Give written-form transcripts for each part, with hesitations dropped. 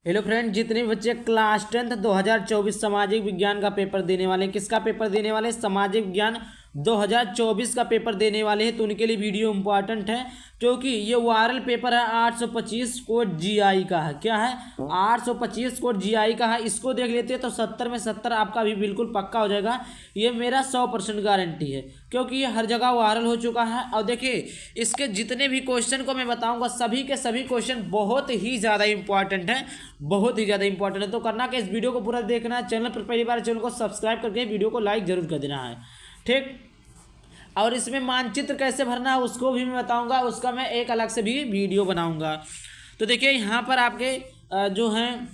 Hello friend, जितने भी बच्चे क्लास 10th 2024 सामाजिक विज्ञान का पेपर देने वाले हैं, किसका पेपर देने वाले हैं? सामाजिक विज्ञान 2024 का पेपर देने वाले हैं। तो उनके लिए वीडियो इंपॉर्टेंट है क्योंकि ये वायरल पेपर है। 825 कोड जीआई का है। क्या है? 825 कोड जीआई का है। इसको देख लेते हैं तो 70 में 70 आपका भी बिल्कुल पक्का हो जाएगा। ये मेरा 100% गारंटी है क्योंकि ये हर जगह वायरल हो चुका है। और देखिए, इसके जितने भी क्वेश्चन को मैं बताऊंगा, सभी के सभी क्वेश्चन बहुत ही ज़्यादा इंपॉर्टेंट है, बहुत ही ज़्यादा इंपॉर्टेंट है। तो करना कि इस वीडियो को पूरा देखना है। चैनल पर पहली बार चैनल को सब्सक्राइब करके वीडियो को लाइक जरूर कर देना है, ठीक। और इसमें मानचित्र कैसे भरना है उसको भी मैं बताऊंगा, उसका मैं एक अलग से भी वीडियो बनाऊंगा। तो देखिए, यहाँ पर आपके जो हैं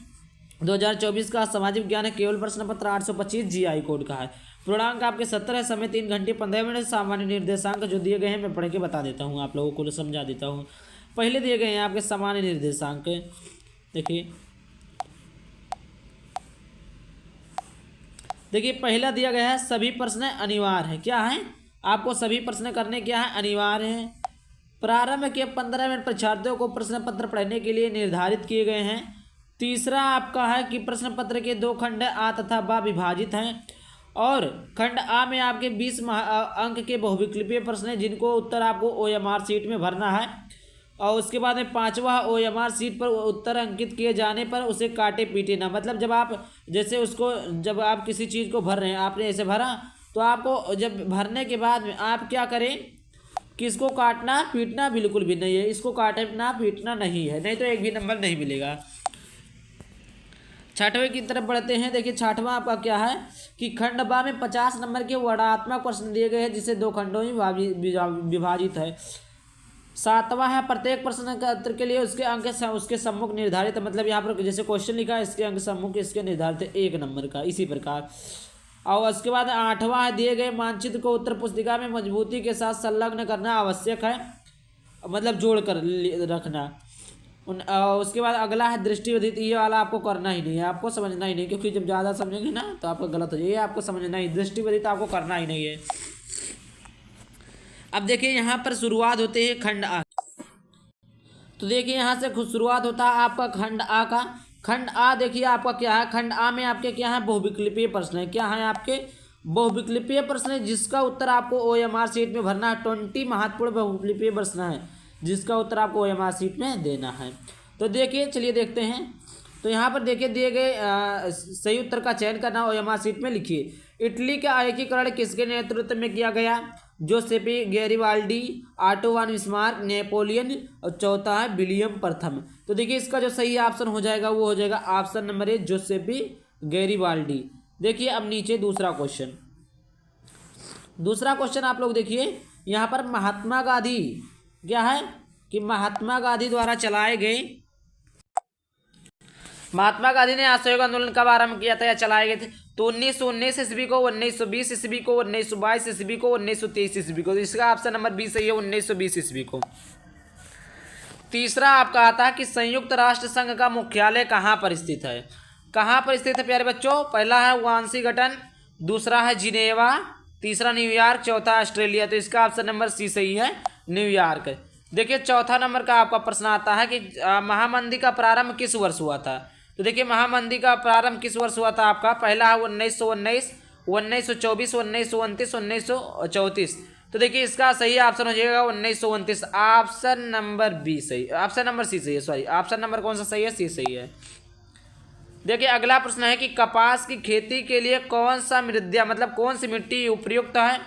2024 का सामाजिक विज्ञान है, केवल प्रश्न पत्र 825 जीआई कोड का है। पूर्णांक आपके 70 है, समय 3 घंटे 15 मिनट। सामान्य निर्देशांक जो दिए गए हैं मैं पढ़ के बता देता हूँ, आप लोगों को समझा देता हूँ। पहले दिए गए हैं आपके सामान्य निर्देशांक। देखिए पहला दिया गया है सभी प्रश्न अनिवार्य है। क्या है? आपको सभी प्रश्न करने क्या है? अनिवार्य है। प्रारंभ के 15 मिनट परीक्षार्थियों को प्रश्न पत्र पढ़ने के लिए निर्धारित किए गए हैं। तीसरा आपका है कि प्रश्न पत्र के 2 खंड आ तथा बा विभाजित हैं और खंड आ में आपके 20 अंक के बहुविकल्पीय प्रश्न हैं जिनको उत्तर आपको ओएमआर सीट में भरना है। और उसके बाद में 5वां ओएमआर सीट पर उत्तर अंकित किए जाने पर उसे काटे पीटे ना। मतलब जब आप जैसे उसको जब आप किसी चीज़ को भर रहे हैं, आपने ऐसे भरा, तो आपको जब भरने के बाद में आप क्या करें कि इसको काटना पीटना बिल्कुल भी नहीं है। इसको काटना पीटना नहीं है, नहीं तो एक भी नंबर नहीं मिलेगा। छठवें की तरफ बढ़ते हैं। देखिए छठवां आपका क्या है कि खंड बा में 50 नंबर के वर्णात्मक प्रश्न दिए गए हैं जिसे 2 खंडों में विभाजित है। 7वां है प्रत्येक प्रश्न का उत्तर के लिए उसके अंक उसके सम्मुख निर्धारित है। मतलब यहाँ पर जैसे क्वेश्चन लिखा है, इसके अंक सम्मुख इसके निर्धारित है 1 नंबर का, इसी प्रकार। और उसके बाद 8वां है दिए गए मानचित्र को उत्तर पुस्तिका में मजबूती के साथ संलग्न करना आवश्यक है, मतलब जोड़ कर रखना। उसके बाद अगला है दृष्टिविदित। ये वाला आपको करना ही नहीं है, आपको समझना ही नहीं, क्योंकि जब ज़्यादा समझेंगे ना तो आपको गलत हो जाएगा। ये आपको समझना ही, दृष्टिविदित आपको करना ही नहीं है। अब देखिए यहाँ पर शुरुआत होती है खंड आ। तो देखिए यहाँ से शुरुआत होता है आपका खंड आ का। खंड आ देखिए आपका क्या है। खंड आ में आपके क्या है? बहुविकल्पीय प्रश्न है। क्या है आपके? बहुविकल्पीय प्रश्न है जिसका उत्तर आपको ओएमआर सीट में भरना है। 20 महत्वपूर्ण बहुविकल्पीय प्रश्न है जिसका उत्तर आपको ओएमआर सीट में देना है। तो देखिए, चलिए देखते हैं। तो यहाँ पर देखिए दिए गए सही उत्तर का चयन करना, ओएमआर सीट में लिखिए। इटली का एकीकरण किसके नेतृत्व में किया गया? Giuseppe Garibaldi, Otto von Bismarck, Napoleon और चौथा है विलियम प्रथम। तो देखिए इसका जो सही ऑप्शन हो जाएगा वो हो जाएगा ऑप्शन नंबर 1 जोसेपी गैरिबाल्डी। देखिए अब नीचे दूसरा क्वेश्चन। दूसरा क्वेश्चन आप लोग देखिए, यहाँ पर महात्मा गांधी क्या है कि महात्मा गांधी द्वारा चलाए गए, महात्मा गांधी ने असहयोग आंदोलन कब आरंभ किया था या चलाए गए थे? तो 1919 ईस्वी को, 1920 ईस्वी को, 1922 ईस्वी को, 1923 ईस्वी को। तो इसका ऑप्शन नंबर 20 सही है, 1920 ईस्वी को। तीसरा आपका आता है कि संयुक्त राष्ट्र संघ का मुख्यालय कहाँ पर स्थित है? कहाँ पर स्थित है प्यारे बच्चों? पहला है वाशिंगटन, दूसरा है जिनेवा, तीसरा न्यूयॉर्क, चौथा ऑस्ट्रेलिया। तो इसका ऑप्शन नंबर सी सही है, न्यूयॉर्क। देखिए चौथा नंबर का आपका प्रश्न आता है कि महामंदी का प्रारंभ किस वर्ष हुआ था? तो देखिए महामंदी का प्रारंभ किस वर्ष हुआ था आपका? पहला है 1919, 1924, 1929, 1934। तो देखिए इसका सही ऑप्शन हो जाएगा 1929। ऑप्शन नंबर बी सही, ऑप्शन नंबर सी सही है, सॉरी ऑप्शन नंबर कौन सा सही है? सी सही है। देखिए अगला प्रश्न है कि कपास की खेती के लिए कौन सा मृदा, मतलब कौन सी मिट्टी उपयुक्त है?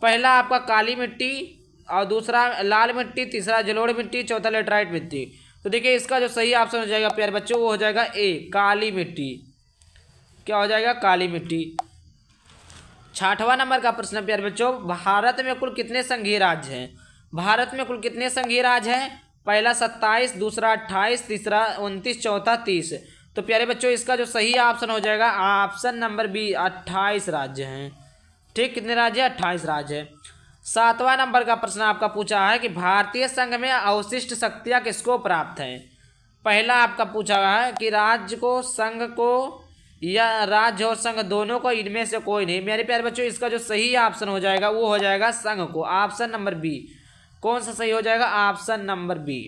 पहला आपका काली मिट्टी और दूसरा लाल मिट्टी, तीसरा जलोढ़ मिट्टी, चौथा लेटराइट मिट्टी। तो देखिए इसका जो सही ऑप्शन हो जाएगा प्यारे बच्चों वो हो जाएगा ए काली मिट्टी। क्या हो जाएगा? काली मिट्टी। 6वां नंबर का प्रश्न प्यारे बच्चों, भारत में कुल कितने संघीय राज्य हैं? भारत में कुल कितने संघीय राज्य हैं? पहला 27, दूसरा 28, तीसरा 29, चौथा 30। तो प्यारे बच्चों इसका जो सही ऑप्शन हो जाएगा ऑप्शन नंबर बी 28 राज्य हैं, ठीक। कितने राज्य? 28 राज्य है। 7वां नंबर का प्रश्न आपका पूछा है कि भारतीय संघ में अवशिष्ट शक्तियाँ किसको प्राप्त हैं? पहला आपका पूछा है कि राज्य को, संघ को या राज्य और संघ दोनों को, इनमें से कोई नहीं। मेरे प्यारे बच्चों इसका जो सही ऑप्शन हो जाएगा वो हो जाएगा संघ को, ऑप्शन नंबर बी। कौन सा सही हो जाएगा? Option number B.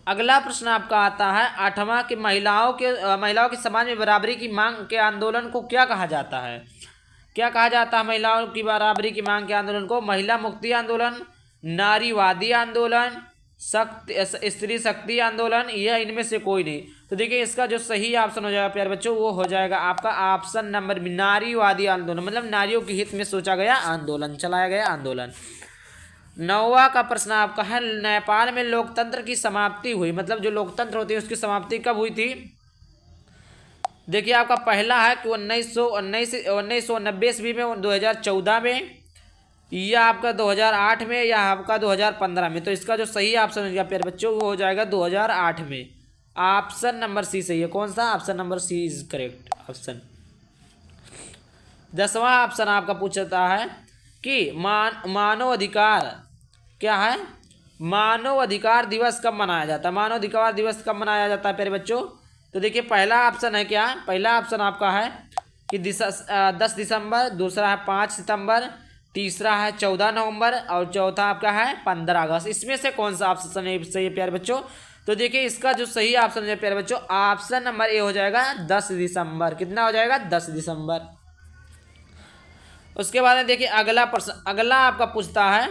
अगला प्रश्न आपका आता है 8वां कि महिलाओं की समाज में बराबरी की मांग के आंदोलन को क्या कहा जाता है? क्या कहा जाता है महिलाओं की बराबरी की मांग के आंदोलन को? महिला मुक्ति आंदोलन, नारीवादी आंदोलन, स्त्री शक्ति आंदोलन, यह इनमें से कोई नहीं। तो देखिए इसका जो सही ऑप्शन हो जाएगा प्यारे बच्चों वो हो जाएगा आपका ऑप्शन नंबर बी, नारीवादी आंदोलन, मतलब नारियों के हित में सोचा गया आंदोलन, चलाया गया आंदोलन। 9वां का प्रश्न आपका है नेपाल में लोकतंत्र की समाप्ति हुई, मतलब जो लोकतंत्र होती है उसकी समाप्ति कब हुई थी? देखिए आपका पहला है कि 1990 ईस्वी में, 2014 में, या आपका 2008 में, या आपका 2015 में। तो इसका जो सही ऑप्शन हो गया प्यारे बच्चों वो हो जाएगा 2008 में। ऑप्शन नंबर सी सही है। कौन सा? Option number C is correct option. 10वां ऑप्शन आपका पूछता है कि मानव अधिकार क्या है? मानव अधिकार दिवस कब मनाया जाता है? मानव अधिकार दिवस कब मनाया जाता है प्यारे बच्चों? तो देखिए पहला ऑप्शन है क्या? पहला ऑप्शन आपका है कि 10 दिसंबर, दूसरा है 5 सितंबर, तीसरा है 14 नवंबर और चौथा आपका है 15 अगस्त। इसमें से कौन सा ऑप्शन सही है प्यारे बच्चों? तो देखिए इसका जो सही ऑप्शन है प्यारे बच्चों ऑप्शन नंबर ए हो जाएगा 10 दिसंबर। कितना हो जाएगा? 10 दिसंबर। उसके बाद देखिए अगला प्रश्न, अगला आपका पूछता है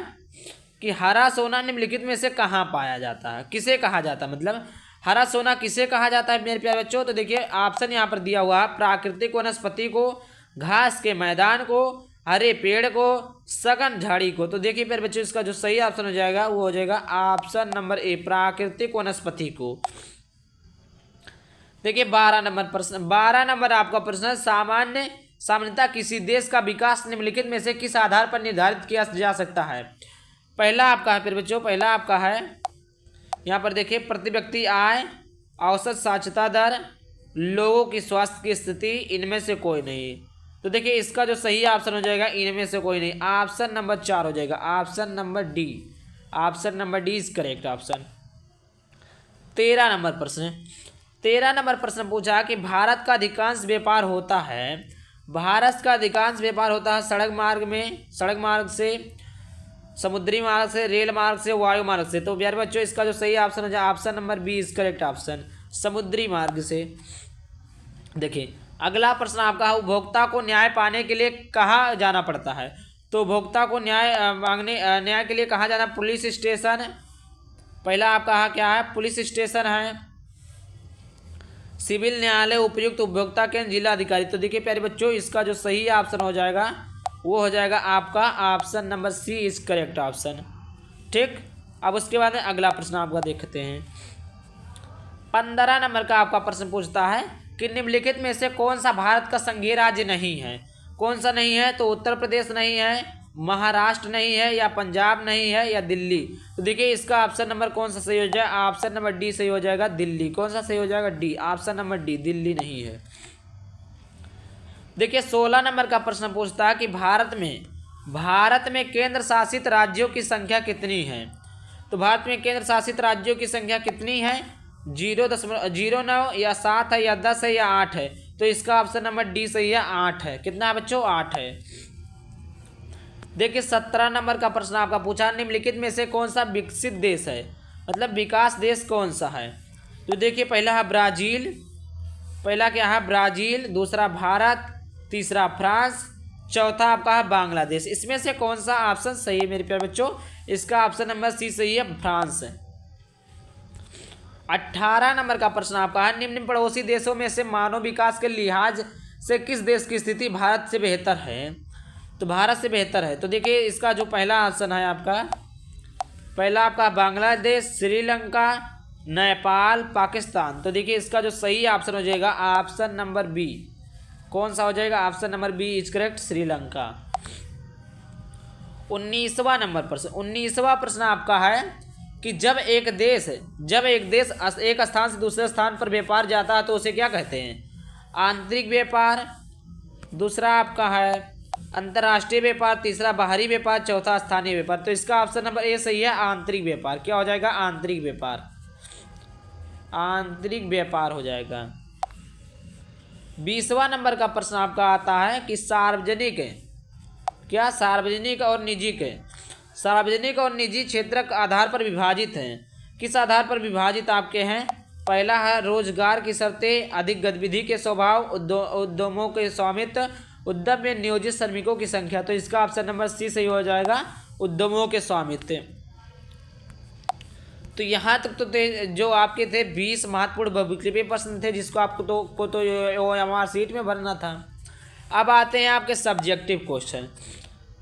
कि हरा सोना निम्नलिखित में से कहाँ पाया जाता है? किसे कहा जाता है, मतलब हरा सोना किसे कहा जाता है मेरे प्यारे बच्चों? तो देखिए ऑप्शन यहाँ पर दिया हुआ है, प्राकृतिक वनस्पति को, घास के मैदान को, हरे पेड़ को, सघन झाड़ी को। तो देखिए प्यारे बच्चों इसका जो सही ऑप्शन हो जाएगा वो हो जाएगा ऑप्शन नंबर ए, प्राकृतिक वनस्पति को। देखिए 12 नंबर प्रश्न, 12 नंबर आपका प्रश्न, सामान्यतः किसी देश का विकास निम्नलिखित में से किस आधार पर निर्धारित किया जा सकता है? पहला आपका है प्यारे बच्चों, पहला आपका है यहाँ पर देखिए प्रति व्यक्ति आय, औसत साक्षरता दर, लोगों की स्वास्थ्य की स्थिति, इनमें से कोई नहीं। तो देखिए इसका जो सही ऑप्शन हो जाएगा इनमें से कोई नहीं, ऑप्शन नंबर 4 हो जाएगा, option number D. Option number D is correct option. 13 number प्रश्न, 13 नंबर प्रश्न पूछा कि भारत का अधिकांश व्यापार होता है, भारत का अधिकांश व्यापार होता है सड़क मार्ग में, सड़क मार्ग से, समुद्री मार्ग से, रेल मार्ग से, वायु मार्ग से। तो प्यारे बच्चों इसका जो सही ऑप्शन हो जाए option number B is correct option, समुद्री मार्ग से। देखिए अगला प्रश्न आपका है उपभोक्ता को न्याय पाने के लिए कहाँ जाना पड़ता है? तो उपभोक्ता को न्याय के लिए कहाँ जाना? पुलिस स्टेशन, पहला आपका क्या है? पुलिस स्टेशन है, सिविल न्यायालय, उपर्युक्त उपभोक्ता केंद्र, जिला अधिकारी। तो देखिए प्यारे बच्चों इसका जो सही ऑप्शन हो जाएगा वो हो जाएगा आपका option number C is correct option. ठीक, अब उसके बाद अगला प्रश्न आपका देखते हैं। 15 नंबर का आपका प्रश्न पूछता है कि निम्नलिखित में से कौन सा भारत का संघीय राज्य नहीं है? कौन सा नहीं है? तो उत्तर प्रदेश नहीं है, महाराष्ट्र नहीं है, या पंजाब नहीं है, या दिल्ली। तो देखिए इसका ऑप्शन नंबर कौन सा सही हो जाएगा? ऑप्शन नंबर डी सही हो जाएगा, दिल्ली। कौन सा सही हो जाएगा? D, option number D, Delhi नहीं है। देखिए 16 नंबर का प्रश्न पूछता है कि भारत में केंद्र शासित राज्यों की संख्या कितनी है? तो भारत में केंद्र शासित राज्यों की संख्या कितनी है? 0.09 या 7 है या 10 है या 8 है। तो इसका ऑप्शन नंबर डी सही है, 8 है। कितना है बच्चों? 8 है। देखिए 17 नंबर का प्रश्न आपका पूछा निम्नलिखित में से कौन सा विकसित देश है, मतलब विकास देश कौन सा है? तो देखिए पहला है ब्राजील, पहला क्या है? ब्राजील, दूसरा भारत, तीसरा फ्रांस, चौथा आपका है बांग्लादेश। इसमें से कौन सा ऑप्शन सही है मेरे प्यारे बच्चों? इसका ऑप्शन नंबर सी सही है, फ्रांस है। 18 नंबर का प्रश्न आपका है निम्न पड़ोसी देशों में से मानव विकास के लिहाज से किस देश की स्थिति भारत से बेहतर है? तो भारत से बेहतर है। तो देखिए इसका जो पहला ऑप्शन है आपका, पहला आपका बांग्लादेश, श्रीलंका, नेपाल, पाकिस्तान। तो देखिए इसका जो सही ऑप्शन हो जाएगा ऑप्शन नंबर बी। कौन सा हो जाएगा? Option number B is correct, Sri Lanka. 19वां नंबर प्रश्न, 19वां प्रश्न आपका है कि जब एक देश एक स्थान से दूसरे स्थान पर व्यापार जाता है तो उसे क्या कहते हैं? आंतरिक व्यापार, दूसरा आपका है अंतर्राष्ट्रीय व्यापार, तीसरा बाहरी व्यापार, चौथा स्थानीय व्यापार। तो इसका ऑप्शन नंबर ए सही है, आंतरिक व्यापार। क्या हो जाएगा? आंतरिक व्यापार, आंतरिक व्यापार हो जाएगा। 20वां नंबर का प्रश्न आपका आता है कि सार्वजनिक और निजी क्षेत्र के आधार पर विभाजित हैं, किस आधार पर विभाजित आपके हैं? पहला है रोजगार की शर्तें, अधिक गतिविधि के स्वभाव, उद्यमों के स्वामित्व, उद्यम में नियोजित श्रमिकों की संख्या। तो इसका ऑप्शन नंबर सी सही हो जाएगा, उद्यमों के स्वामित्व। तो यहाँ तक तो जो आपके थे 20 महत्वपूर्ण बहुविकल्पीय प्रश्न थे जिसको आपको तो OMR शीट में भरना था। अब आते हैं आपके सब्जेक्टिव क्वेश्चन।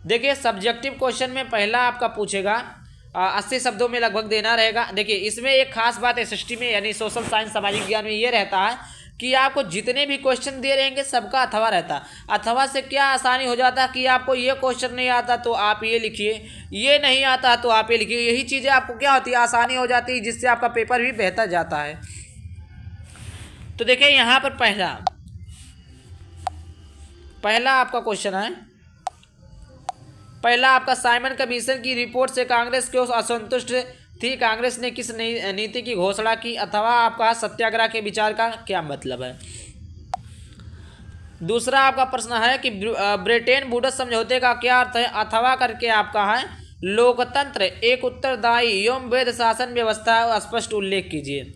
देखिए सब्जेक्टिव क्वेश्चन में पहला आपका पूछेगा 80 शब्दों में लगभग देना रहेगा। देखिए इसमें एक खास बात SST में यानी सोशल साइंस सामाजिक ज्ञान में ये रहता है कि आपको जितने भी क्वेश्चन दिए रहेंगे सबका अथवा रहता है। अथवा से क्या आसानी हो जाता है कि आपको ये क्वेश्चन नहीं आता तो आप ये लिखिए, ये नहीं आता तो आप ये लिखिए। यही चीज़ें आपको क्या होती है, आसानी हो जाती है, जिससे आपका पेपर भी बेहतर जाता है। तो देखिए यहाँ पर पहला आपका क्वेश्चन है, पहला आपका साइमन कमीशन की रिपोर्ट से कांग्रेस क्यों असंतुष्ट थी? कांग्रेस ने किस नीति की घोषणा की? अथवा आपका सत्याग्रह के विचार का क्या मतलब है? दूसरा आपका प्रश्न है कि ब्रिटेन वुड्स समझौते का क्या अर्थ है? अथवा करके आपका है लोकतंत्र एक उत्तरदायी एवं वैध शासन व्यवस्था स्पष्ट उल्लेख कीजिए।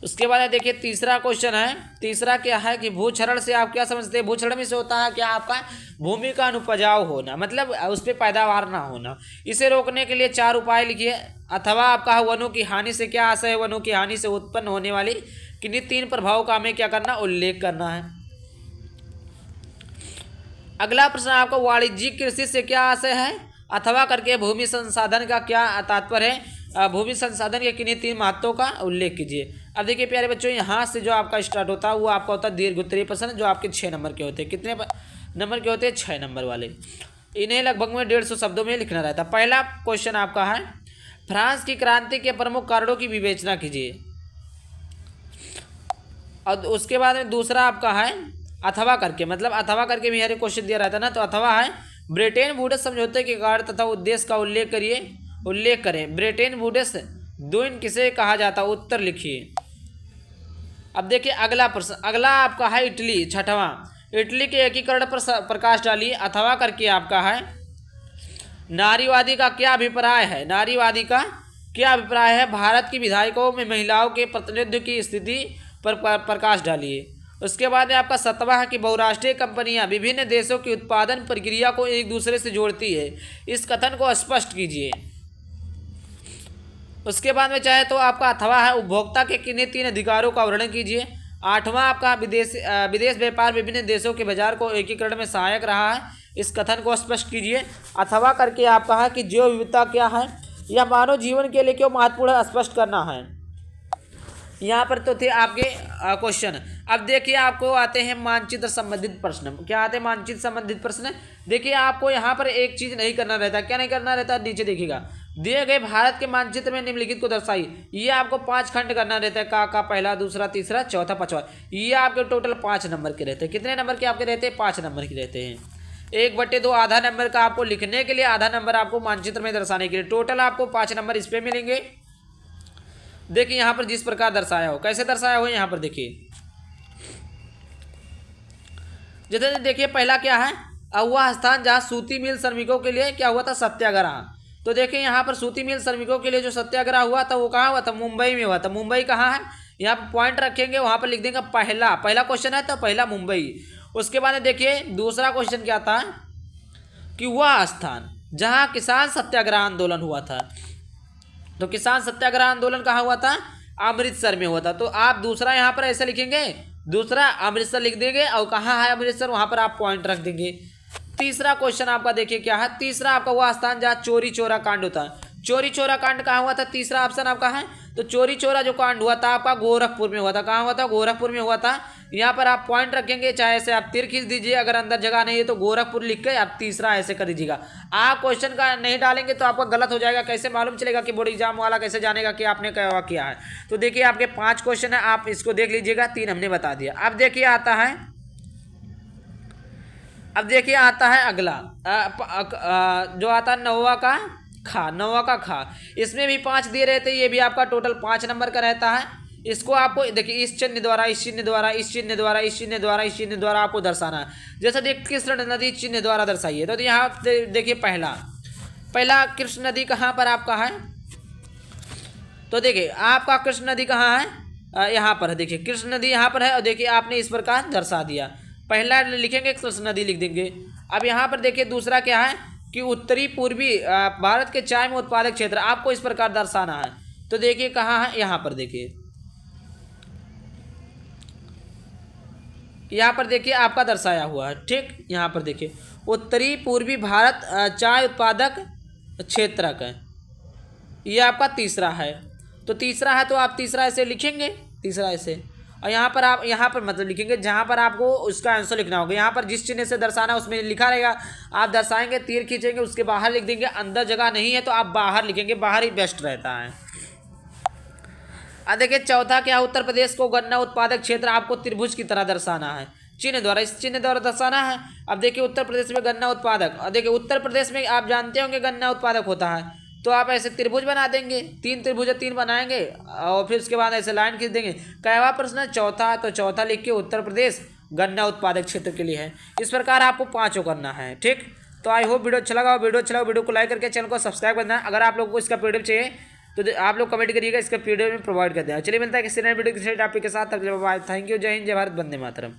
उसके बाद देखिए तीसरा क्वेश्चन है, तीसरा क्या है कि भूक्षरण से आप क्या समझते हैं? भूक्षरण में से होता है क्या आपका भूमि का अनुपजाऊ होना, मतलब उस पर पैदावार ना होना। इसे रोकने के लिए 4 उपाय लिखिए। अथवा आपका वनों की हानि से क्या आशय है? वनों की हानि से उत्पन्न होने वाली किन्हीं 3 प्रभावों का हमें क्या करना, उल्लेख करना है। अगला प्रश्न आपका वाणिज्यिक कृषि से क्या आशय है? अथवा करके भूमि संसाधन का क्या तात्पर्य है? भूमि संसाधन के किन्हीं 3 महत्वों का उल्लेख कीजिए। अब देखिए प्यारे बच्चों यहाँ से जो आपका स्टार्ट होता है वो आपका होता है दीर्घ उत्तरीय प्रश्न, जो आपके 6 नंबर के होते हैं। कितने नंबर के होते हैं? 6 नंबर वाले। इन्हें लगभग में 150 शब्दों में लिखना रहता है। पहला क्वेश्चन आपका है फ्रांस की क्रांति के प्रमुख कारणों की विवेचना कीजिए। और उसके बाद में दूसरा आपका है अथवा करके, मतलब अथवा करके भी हर क्वेश्चन दिया रहता है ना, तो अथवा है ब्रिटेन वुड्स समझौते के कारण तथा उद्देश्य का उल्लेख करें। ब्रिटेन वुड्स द्वीन किसे कहा जाता है? उत्तर लिखिए। अब देखिए अगला प्रश्न, अगला आपका है इटली, छठवां इटली के एकीकरण पर प्रकाश डालिए। अथवा करके आपका है नारीवादी का क्या अभिप्राय है? नारीवादी का क्या अभिप्राय है? भारत की विधायकों में महिलाओं के प्रतिनिधित्व की स्थिति पर प्रकाश डालिए। उसके बाद आपका 7वां है कि बहुराष्ट्रीय कंपनियां विभिन्न देशों की उत्पादन प्रक्रिया को एक दूसरे से जोड़ती है, इस कथन को स्पष्ट कीजिए। उसके बाद में चाहे तो आपका अथवा है उपभोक्ता के किन्हीं 3 अधिकारों का वर्णन कीजिए। 8वां आपका विदेश व्यापार विभिन्न देशों के बाजार को एकीकरण में सहायक रहा है, इस कथन को स्पष्ट कीजिए। अथवा करके आपका है कि जैव विविधता क्या है या मानव जीवन के लिए क्यों महत्वपूर्ण है, स्पष्ट करना है। यहाँ पर तो थे आपके क्वेश्चन। अब देखिए आपको आते हैं मानचित्र संबंधित प्रश्न। क्या आते हैं मानचित्र संबंधित प्रश्न? देखिए आपको यहाँ पर एक चीज नहीं करना रहता। क्या नहीं करना रहता? नीचे देखिएगा दिए गए भारत के मानचित्र में निम्नलिखित को दर्शाइए। ये आपको 5 खंड करना रहता है। का पहला, दूसरा, तीसरा, चौथा, 5वां। ये आपके टोटल 5 नंबर के रहते हैं। कितने नंबर के आपके रहते हैं? 5 नंबर के रहते हैं। 1/2 आधा नंबर का आपको लिखने के लिए, आधा नंबर आपको मानचित्र में दर्शाने के लिए। टोटल आपको 5 नंबर इस पे मिलेंगे। देखिए यहाँ पर जिस प्रकार दर्शाया हो, कैसे दर्शाया हो यहाँ पर देखिए। जैसे देखिए पहला क्या है, वह स्थान जहाँ सूती मिल श्रमिकों के लिए क्या हुआ था? सत्याग्रह। तो देखिए यहाँ पर सूती मिल श्रमिकों के लिए जो सत्याग्रह हुआ था वो कहाँ हुआ था? मुंबई में हुआ था। मुंबई कहाँ है? यहाँ पर पॉइंट रखेंगे, वहाँ पर लिख देंगे पहला क्वेश्चन है तो पहला मुंबई। उसके बाद देखिए दूसरा क्वेश्चन क्या था कि वह स्थान जहाँ किसान सत्याग्रह आंदोलन हुआ था। तो किसान सत्याग्रह आंदोलन कहाँ हुआ था? अमृतसर में हुआ था। तो आप दूसरा यहाँ पर ऐसे लिखेंगे, दूसरा अमृतसर लिख देंगे और कहाँ है अमृतसर वहाँ पर आप पॉइंट रख देंगे। तीसरा क्वेश्चन आपका देखिए क्या है, तीसरा आपका वह स्थान जहाँ चोरी चोरा कांड होता है। चोरी चोरा कांड कहाँ हुआ था? तीसरा ऑप्शन आपका है। तो चोरी चोरा जो कांड हुआ था आपका गोरखपुर में हुआ था। कहाँ हुआ था? गोरखपुर में हुआ था। यहाँ पर आप पॉइंट रखेंगे, चाहे ऐसे आप तीर खींच दीजिए, अगर अंदर जगह नहीं है तो गोरखपुर लिख के आप तीसरा ऐसे कर दीजिएगा। आप क्वेश्चन का नहीं डालेंगे तो आपका गलत हो जाएगा। कैसे मालूम चलेगा कि बोर्ड एग्जाम वाला कैसे जानेगा कि आपने क्या किया है? तो देखिए आपके 5 क्वेश्चन है, आप इसको देख लीजिएगा। 3 हमने बता दिया। अब देखिए आता है अगला जो आता है 9वां का खा। इसमें भी 5 दिए रहते हैं। ये भी आपका टोटल 5 नंबर का रहता है। इसको आपको देखिए इस चिन्ह द्वारा, इस चिन्ह द्वारा, इस चिन्ह द्वारा, इस चिन्ह द्वारा, इस चिन्ह द्वारा आपको दर्शाना है। जैसे देखिए कृष्ण नदी चिन्ह द्वारा दर्शाइए। तो यहाँ देखिए पहला कृष्ण नदी कहाँ पर आपका है? तो देखिए आपका कृष्ण नदी कहाँ है, यहाँ पर है। देखिए कृष्ण नदी यहाँ पर है और देखिए आपने इस प्रकार दर्शा दिया। पहला लिखेंगे कृष्ण नदी लिख देंगे। अब यहाँ पर देखिए दूसरा क्या है कि उत्तरी पूर्वी भारत के चाय में उत्पादक क्षेत्र आपको इस प्रकार दर्शाना है। तो देखिए कहाँ है, यहाँ पर देखिए, यहाँ पर देखिए आपका दर्शाया हुआ है। ठीक, यहाँ पर देखिए उत्तरी पूर्वी भारत चाय उत्पादक क्षेत्रक है, ये आपका तीसरा है। तो तीसरा है तो आप तीसरा ऐसे लिखेंगे, तीसरा ऐसे, और यहाँ पर मतलब लिखेंगे जहाँ पर आपको उसका आंसर लिखना होगा। यहाँ पर जिस चिन्ह से दर्शाना उसमें लिखा रहेगा, आप दर्शाएंगे, तीर खींचेंगे, उसके बाहर लिख देंगे। अंदर जगह नहीं है तो आप बाहर लिखेंगे, बाहर ही बेस्ट रहता है। अब देखिए चौथा क्या, उत्तर प्रदेश को गन्ना उत्पादक क्षेत्र आपको त्रिभुज की तरह दर्शाना है, चिन्ह द्वारा, इस चिन्ह द्वारा दर्शाना है। अब देखिए उत्तर प्रदेश में गन्ना उत्पादक, और देखिए उत्तर प्रदेश में आप जानते होंगे गन्ना उत्पादक होता है, तो आप ऐसे त्रिभुज बना देंगे, तीन त्रिभुज तीन बनाएंगे और फिर उसके बाद ऐसे लाइन खींच देंगे। कैवा प्रश्न चौथा, तो चौथा लिख के उत्तर प्रदेश गन्ना उत्पादक क्षेत्र के लिए है। इस प्रकार आपको पाँचों करना है। ठीक, तो आई होप वीडियो अच्छा लगा, वीडियो को लाइक करके चैनल को सब्सक्राइब करना है। अगर आप लोगों को इसका पीडीएफ चाहिए तो आप लोग कमेंट करिएगा, इसका पीडीएफ में प्रोवाइड कर दें। चलिए मिलता है किसी नए वीडियो के टॉपिक के साथ। थैंक यू, जय हिंद, जय भारत, वंदे मातरम।